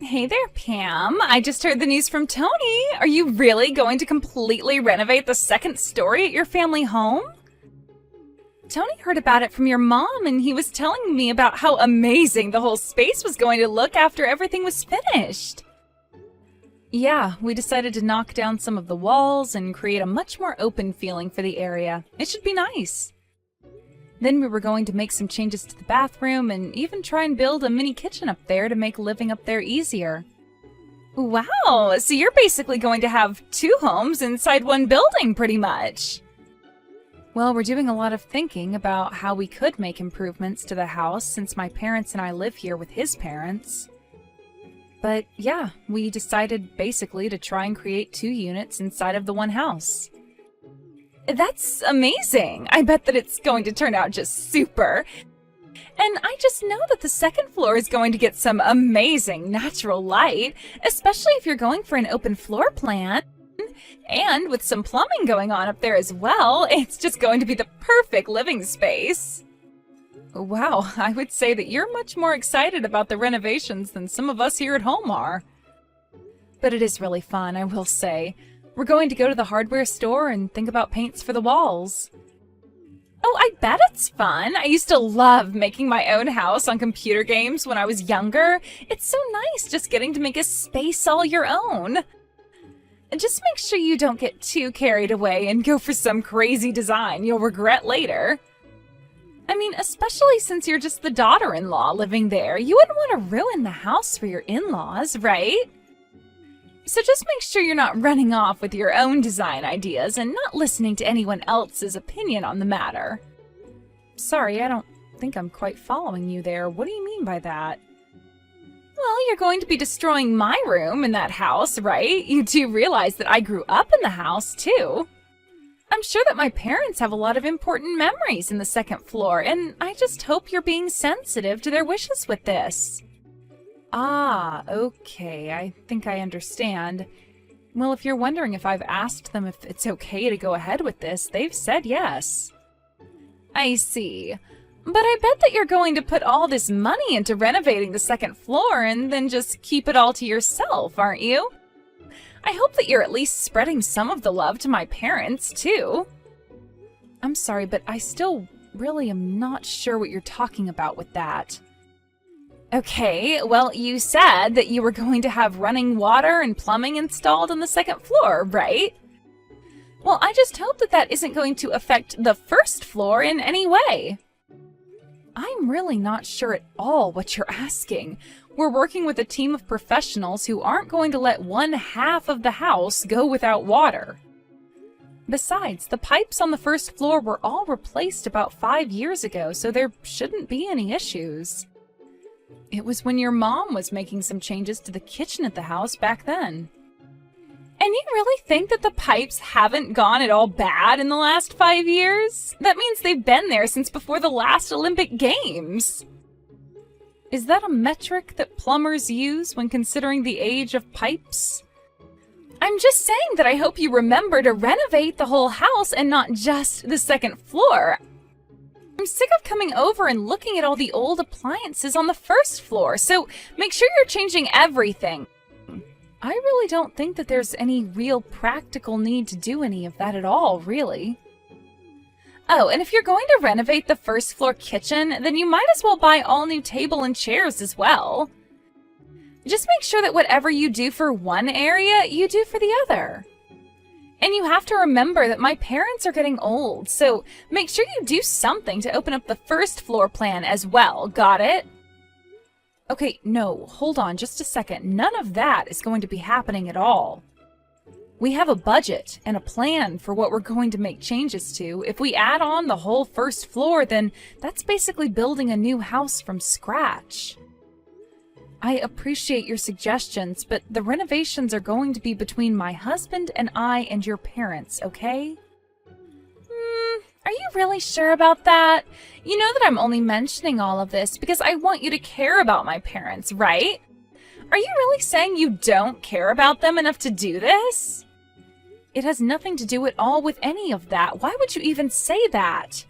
Hey there, Pam. I just heard the news from Tony. Are you really going to completely renovate the second story at your family home? Tony heard about it from your mom, and he was telling me about how amazing the whole space was going to look after everything was finished. Yeah, we decided to knock down some of the walls and create a much more open feeling for the area. It should be nice. Then we were going to make some changes to the bathroom and even try and build a mini kitchen up there to make living up there easier. Wow, so you're basically going to have two homes inside one building, pretty much. Well, we're doing a lot of thinking about how we could make improvements to the house since my parents and I live here with his parents. But yeah, we decided basically to try and create two units inside of the one house. That's amazing! I bet that it's going to turn out just super. And I just know that the second floor is going to get some amazing natural light, especially if you're going for an open floor plan. And with some plumbing going on up there as well, it's just going to be the perfect living space. Wow, I would say that you're much more excited about the renovations than some of us here at home are. But it is really fun, I will say. We're going to go to the hardware store and think about paints for the walls. Oh, I bet it's fun. I used to love making my own house on computer games when I was younger. It's so nice just getting to make a space all your own. And just make sure you don't get too carried away and go for some crazy design you'll regret later. I mean, especially since you're just the daughter-in-law living there, you wouldn't want to ruin the house for your in-laws, right? So just make sure you're not running off with your own design ideas and not listening to anyone else's opinion on the matter. Sorry, I don't think I'm quite following you there. What do you mean by that? Well, you're going to be destroying my room in that house, right? You do realize that I grew up in the house, too. I'm sure that my parents have a lot of important memories in the second floor, and I just hope you're being sensitive to their wishes with this. Ah, okay, I think I understand. Well, if you're wondering if I've asked them if it's okay to go ahead with this, they've said yes. I see. But I bet that you're going to put all this money into renovating the second floor and then just keep it all to yourself, aren't you? I hope that you're at least spreading some of the love to my parents, too. I'm sorry, but I still really am not sure what you're talking about with that. Okay, well, you said that you were going to have running water and plumbing installed on the second floor, right? Well, I just hope that that isn't going to affect the first floor in any way. I'm really not sure at all what you're asking. We're working with a team of professionals who aren't going to let one half of the house go without water. Besides, the pipes on the first floor were all replaced about 5 years ago, so there shouldn't be any issues. It was when your mom was making some changes to the kitchen at the house back then. And you really think that the pipes haven't gone at all bad in the last 5 years? That means they've been there since before the last Olympic Games. Is that a metric that plumbers use when considering the age of pipes? I'm just saying that I hope you remember to renovate the whole house and not just the second floor. I'm sick of coming over and looking at all the old appliances on the first floor, so make sure you're changing everything. I really don't think that there's any real practical need to do any of that at all, really. Oh, and if you're going to renovate the first floor kitchen, then you might as well buy all new table and chairs as well. Just make sure that whatever you do for one area, you do for the other. And you have to remember that my parents are getting old, so make sure you do something to open up the first floor plan as well, got it? Okay, no, hold on just a second. None of that is going to be happening at all. We have a budget and a plan for what we're going to make changes to. If we add on the whole first floor, then that's basically building a new house from scratch. I appreciate your suggestions, but the renovations are going to be between my husband and I and your parents, okay? Are you really sure about that? You know that I'm only mentioning all of this because I want you to care about my parents, right? Are you really saying you don't care about them enough to do this? It has nothing to do at all with any of that. Why would you even say that?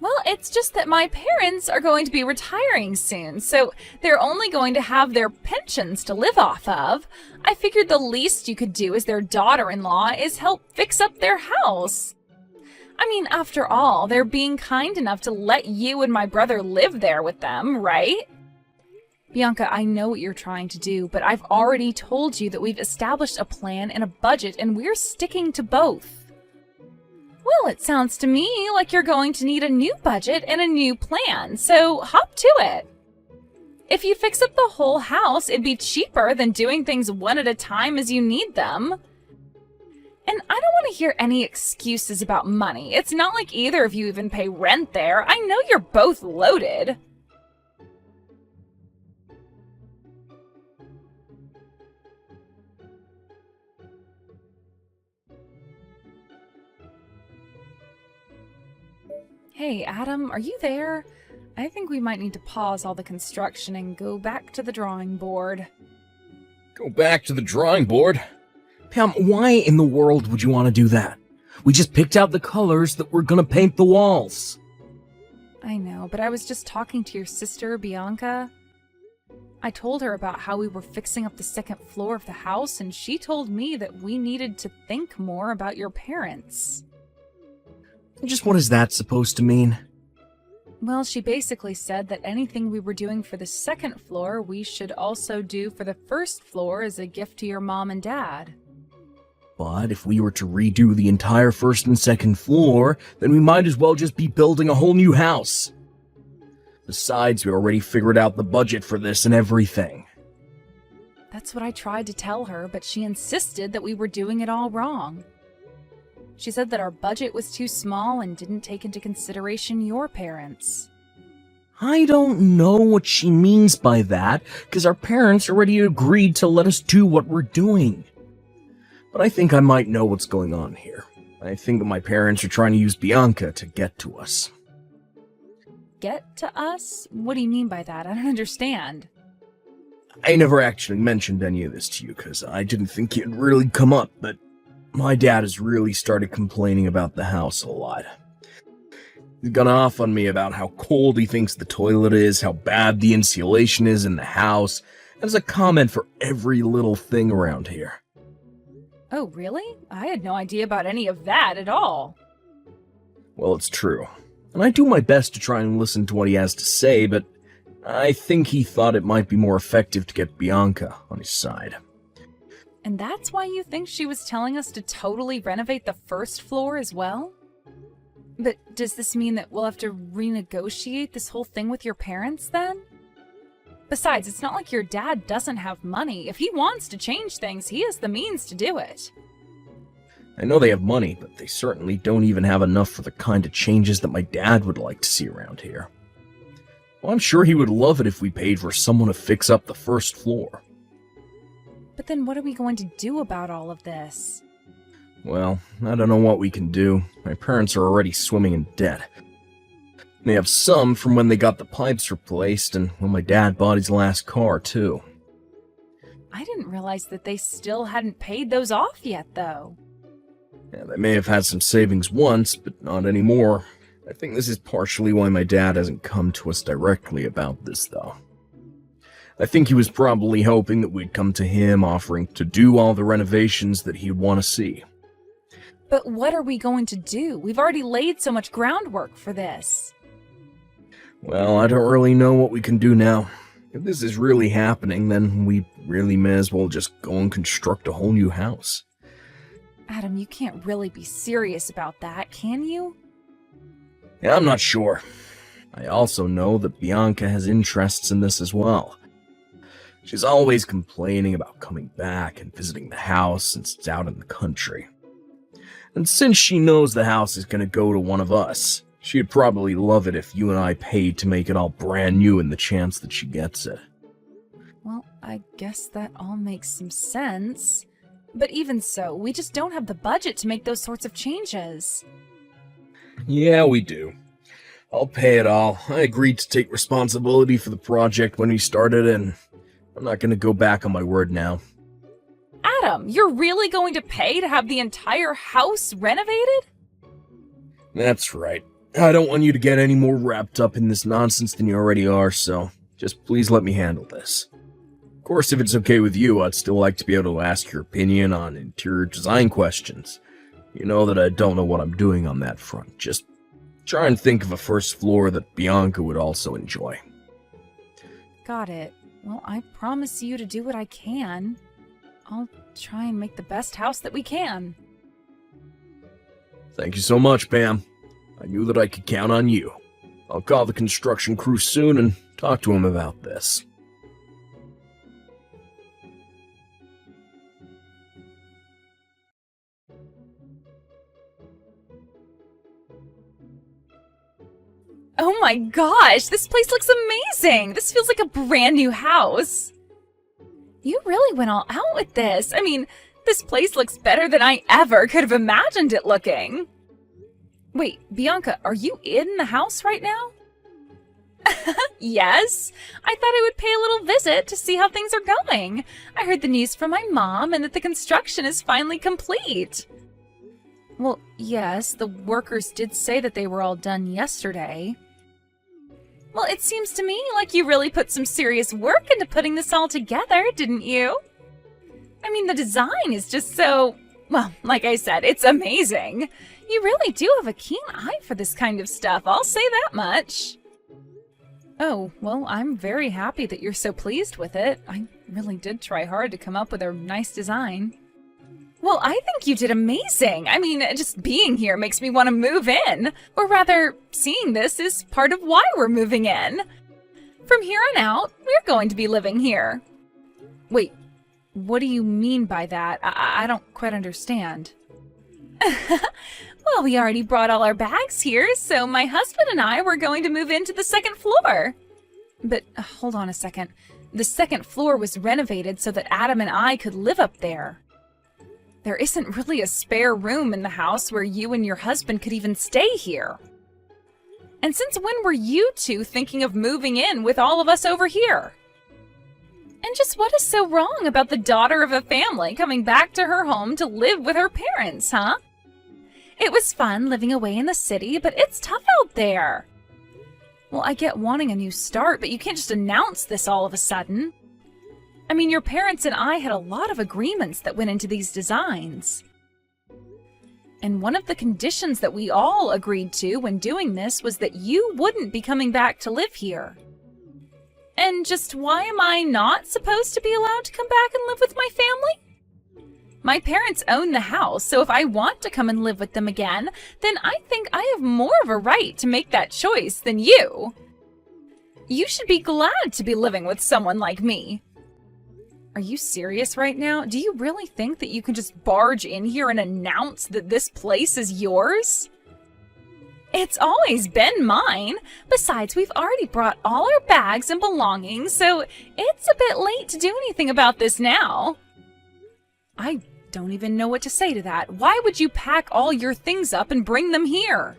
Well, it's just that my parents are going to be retiring soon, so they're only going to have their pensions to live off of. I figured the least you could do as their daughter-in-law is help fix up their house. I mean, after all, they're being kind enough to let you and my brother live there with them, right? Bianca, I know what you're trying to do, but I've already told you that we've established a plan and a budget, and we're sticking to both. Well, it sounds to me like you're going to need a new budget and a new plan, so hop to it. If you fix up the whole house, it'd be cheaper than doing things one at a time as you need them. And I don't want to hear any excuses about money. It's not like either of you even pay rent there. I know you're both loaded. Hey, Adam, are you there? I think we might need to pause all the construction and go back to the drawing board. Go back to the drawing board? Pam, why in the world would you want to do that? We just picked out the colors that we're gonna paint the walls. I know, but I was just talking to your sister, Bianca. I told her about how we were fixing up the second floor of the house, and she told me that we needed to think more about your parents. Just what is that supposed to mean? Well, she basically said that anything we were doing for the second floor, we should also do for the first floor as a gift to your mom and dad. But if we were to redo the entire first and second floor, then we might as well just be building a whole new house. Besides, we already figured out the budget for this and everything. That's what I tried to tell her, but she insisted that we were doing it all wrong. She said that our budget was too small and didn't take into consideration your parents. I don't know what she means by that, because our parents already agreed to let us do what we're doing. But I think I might know what's going on here. I think that my parents are trying to use Bianca to get to us. Get to us? What do you mean by that? I don't understand. I never actually mentioned any of this to you, because I didn't think it'd really come up, but my dad has really started complaining about the house a lot. He's gone off on me about how cold he thinks the toilet is, how bad the insulation is in the house, as a comment for every little thing around here. Oh, really? I had no idea about any of that at all. Well, it's true. And I do my best to try and listen to what he has to say, but I think he thought it might be more effective to get Bianca on his side. And that's why you think she was telling us to totally renovate the first floor as well? But does this mean that we'll have to renegotiate this whole thing with your parents then? Besides, it's not like your dad doesn't have money. If he wants to change things, he has the means to do it. I know they have money, but they certainly don't even have enough for the kind of changes that my dad would like to see around here. Well, I'm sure he would love it if we paid for someone to fix up the first floor. But then what are we going to do about all of this? Well, I don't know what we can do. My parents are already swimming in debt. They have some from when they got the pipes replaced and when my dad bought his last car, too. I didn't realize that they still hadn't paid those off yet, though. Yeah, they may have had some savings once, but not anymore. I think this is partially why my dad hasn't come to us directly about this, though. I think he was probably hoping that we'd come to him offering to do all the renovations that he'd want to see. But what are we going to do? We've already laid so much groundwork for this. Well, I don't really know what we can do now. If this is really happening, then we really may as well just go and construct a whole new house. Adam, you can't really be serious about that, can you? Yeah, I'm not sure. I also know that Bianca has interests in this as well. She's always complaining about coming back and visiting the house since it's out in the country. And since she knows the house is going to go to one of us, she'd probably love it if you and I paid to make it all brand new in the chance that she gets it. Well, I guess that all makes some sense. But even so, we just don't have the budget to make those sorts of changes. Yeah, we do. I'll pay it all. I agreed to take responsibility for the project when we started, and I'm not going to go back on my word now. Adam, you're really going to pay to have the entire house renovated? That's right. I don't want you to get any more wrapped up in this nonsense than you already are, so just please let me handle this. Of course, if it's okay with you, I'd still like to be able to ask your opinion on interior design questions. You know that I don't know what I'm doing on that front. Just try and think of a first floor that Bianca would also enjoy. Got it. Well, I promise you to do what I can. I'll try and make the best house that we can. Thank you so much, Pam. I knew that I could count on you. I'll call the construction crew soon and talk to him about this. Oh my gosh, this place looks amazing! This feels like a brand new house. You really went all out with this. I mean, this place looks better than I ever could have imagined it looking. Wait, Bianca, are you in the house right now? Yes. I thought I would pay a little visit to see how things are going. I heard the news from my mom and that the construction is finally complete. Well, yes, the workers did say that they were all done yesterday. Well, it seems to me like you really put some serious work into putting this all together, didn't you? I mean, the design is just so, well, like I said, it's amazing. You really do have a keen eye for this kind of stuff, I'll say that much. Oh, well, I'm very happy that you're so pleased with it. I really did try hard to come up with a nice design. Well, I think you did amazing. I mean, just being here makes me want to move in. Or rather, seeing this is part of why we're moving in. From here on out, we're going to be living here. Wait, what do you mean by that? I don't quite understand. Well, we already brought all our bags here, so my husband and I were going to move into the second floor. But hold on a second. The second floor was renovated so that Adam and I could live up there. There isn't really a spare room in the house where you and your husband could even stay here. And since when were you two thinking of moving in with all of us over here? And just what is so wrong about the daughter of a family coming back to her home to live with her parents, huh? It was fun living away in the city, but it's tough out there. Well, I get wanting a new start, but you can't just announce this all of a sudden. I mean, your parents and I had a lot of agreements that went into these designs. And one of the conditions that we all agreed to when doing this was that you wouldn't be coming back to live here. And just why am I not supposed to be allowed to come back and live with my family? My parents own the house, so if I want to come and live with them again, then I think I have more of a right to make that choice than you. You should be glad to be living with someone like me. Are you serious right now? Do you really think that you can just barge in here and announce that this place is yours? It's always been mine. Besides, we've already brought all our bags and belongings, so it's a bit late to do anything about this now. I don't even know what to say to that. Why would you pack all your things up and bring them here?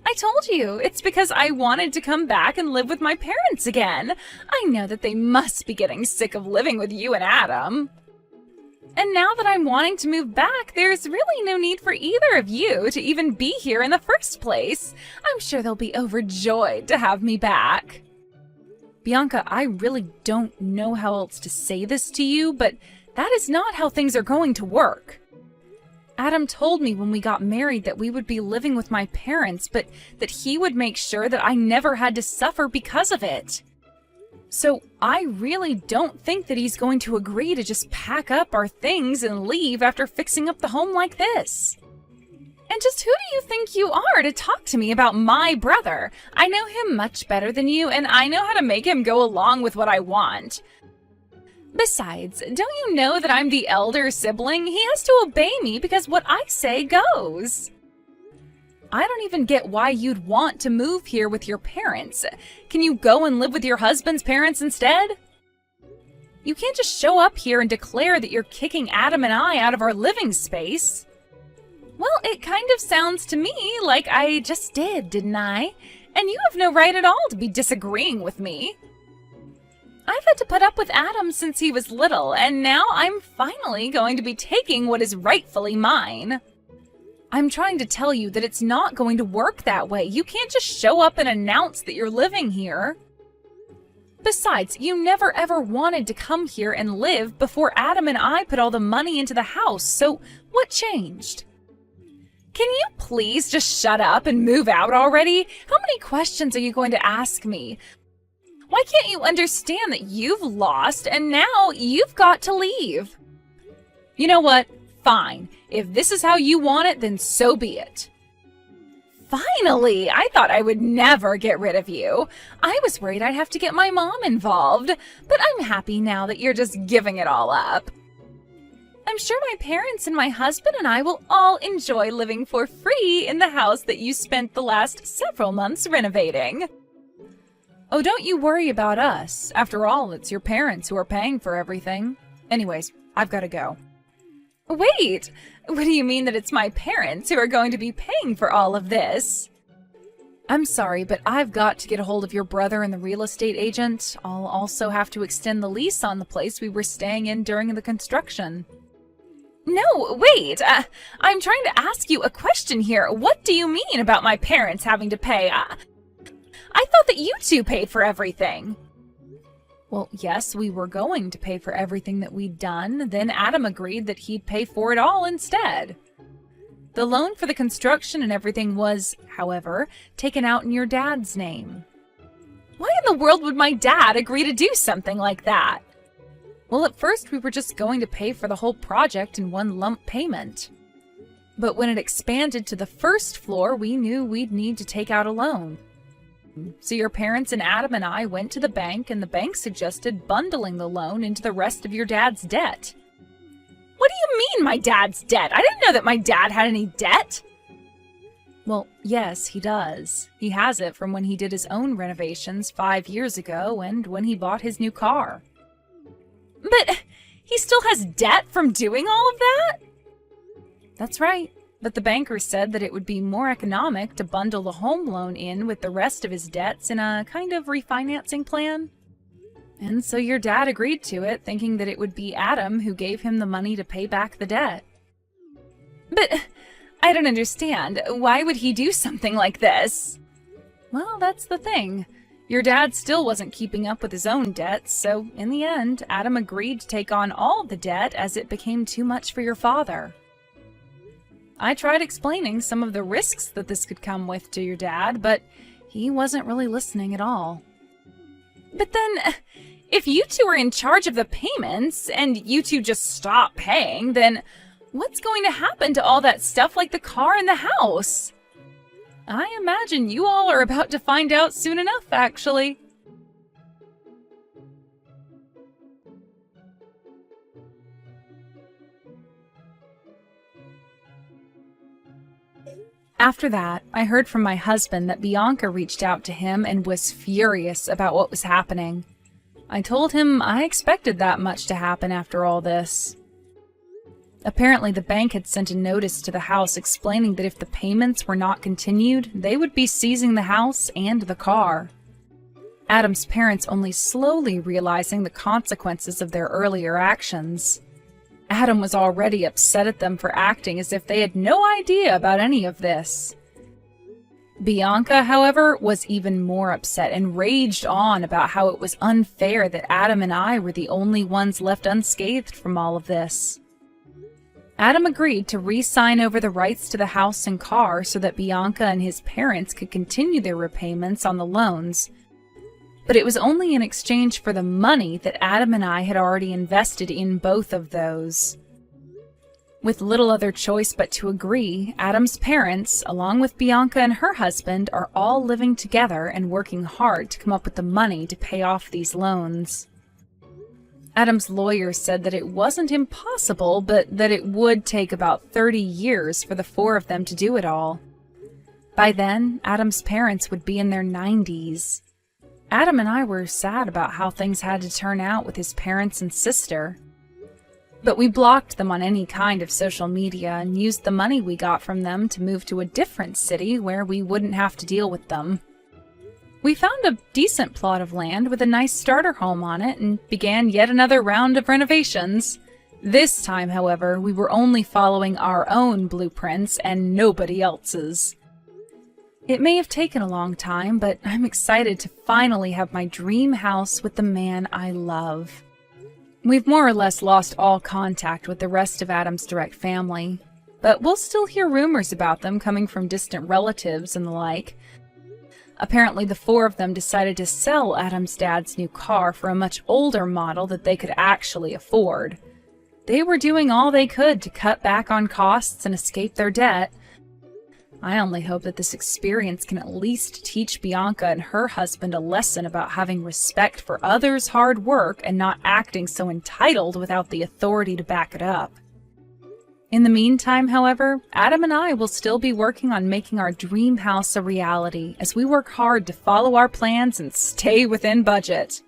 I told you, it's because I wanted to come back and live with my parents again. I know that they must be getting sick of living with you and Adam. And now that I'm wanting to move back, there's really no need for either of you to even be here in the first place. I'm sure they'll be overjoyed to have me back. Bianca, I really don't know how else to say this to you, but that is not how things are going to work. Adam told me when we got married that we would be living with my parents, but that he would make sure that I never had to suffer because of it. So I really don't think that he's going to agree to just pack up our things and leave after fixing up the home like this. And just who do you think you are to talk to me about my brother? I know him much better than you, and I know how to make him go along with what I want. Besides, don't you know that I'm the elder sibling? He has to obey me because what I say goes. I don't even get why you'd want to move here with your parents. Can you go and live with your husband's parents instead? You can't just show up here and declare that you're kicking Adam and I out of our living space. Well, it kind of sounds to me like I just did, didn't I? And you have no right at all to be disagreeing with me. I've had to put up with Adam since he was little, and now I'm finally going to be taking what is rightfully mine. I'm trying to tell you that it's not going to work that way. You can't just show up and announce that you're living here. Besides, you never ever wanted to come here and live before Adam and I put all the money into the house, so what changed? Can you please just shut up and move out already? How many questions are you going to ask me? Why can't you understand that you've lost and now you've got to leave? You know what? Fine. If this is how you want it, then so be it. Finally! I thought I would never get rid of you. I was worried I'd have to get my mom involved, but I'm happy now that you're just giving it all up. I'm sure my parents and my husband and I will all enjoy living for free in the house that you spent the last several months renovating. Oh, don't you worry about us. After all, it's your parents who are paying for everything. Anyways, I've got to go. Wait! What do you mean that it's my parents who are going to be paying for all of this? I'm sorry, but I've got to get a hold of your brother and the real estate agent. I'll also have to extend the lease on the place we were staying in during the construction. No, wait! I'm trying to ask you a question here. What do you mean about my parents having to pay? I thought that you two paid for everything. Well, yes, we were going to pay for everything that we'd done. Then Adam agreed that he'd pay for it all instead. The loan for the construction and everything was, however, taken out in your dad's name. Why in the world would my dad agree to do something like that? Well, at first we were just going to pay for the whole project in one lump payment. But when it expanded to the first floor, we knew we'd need to take out a loan. So your parents and Adam and I went to the bank, and the bank suggested bundling the loan into the rest of your dad's debt. What do you mean, my dad's debt? I didn't know that my dad had any debt. Well, yes, he does. He has it from when he did his own renovations 5 years ago and when he bought his new car. But he still has debt from doing all of that? That's right. But the banker said that it would be more economic to bundle the home loan in with the rest of his debts in a kind of refinancing plan. And so your dad agreed to it, thinking that it would be Adam who gave him the money to pay back the debt. But I don't understand. Why would he do something like this? Well, that's the thing. Your dad still wasn't keeping up with his own debts, so in the end, Adam agreed to take on all the debt as it became too much for your father. I tried explaining some of the risks that this could come with to your dad, but he wasn't really listening at all. But then, if you two are in charge of the payments, and you two just stop paying, then what's going to happen to all that stuff like the car and the house? I imagine you all are about to find out soon enough, actually. After that, I heard from my husband that Bianca reached out to him and was furious about what was happening. I told him I expected that much to happen after all this. Apparently, the bank had sent a notice to the house explaining that if the payments were not continued, they would be seizing the house and the car. Adam's parents only slowly realizing the consequences of their earlier actions. Adam was already upset at them for acting as if they had no idea about any of this. Bianca, however, was even more upset and raged on about how it was unfair that Adam and I were the only ones left unscathed from all of this. Adam agreed to re-sign over the rights to the house and car so that Bianca and his parents could continue their repayments on the loans. But it was only in exchange for the money that Adam and I had already invested in both of those. With little other choice but to agree, Adam's parents, along with Bianca and her husband, are all living together and working hard to come up with the money to pay off these loans. Adam's lawyer said that it wasn't impossible, but that it would take about 30 years for the four of them to do it all. By then, Adam's parents would be in their 90s. Adam and I were sad about how things had to turn out with his parents and sister. But we blocked them on any kind of social media and used the money we got from them to move to a different city where we wouldn't have to deal with them. We found a decent plot of land with a nice starter home on it and began yet another round of renovations. This time, however, we were only following our own blueprints and nobody else's. It may have taken a long time, but I'm excited to finally have my dream house with the man I love. We've more or less lost all contact with the rest of Adam's direct family, but we'll still hear rumors about them coming from distant relatives and the like. Apparently, the four of them decided to sell Adam's dad's new car for a much older model that they could actually afford. They were doing all they could to cut back on costs and escape their debt. I only hope that this experience can at least teach Bianca and her husband a lesson about having respect for others' hard work and not acting so entitled without the authority to back it up. In the meantime, however, Adam and I will still be working on making our dream house a reality as we work hard to follow our plans and stay within budget.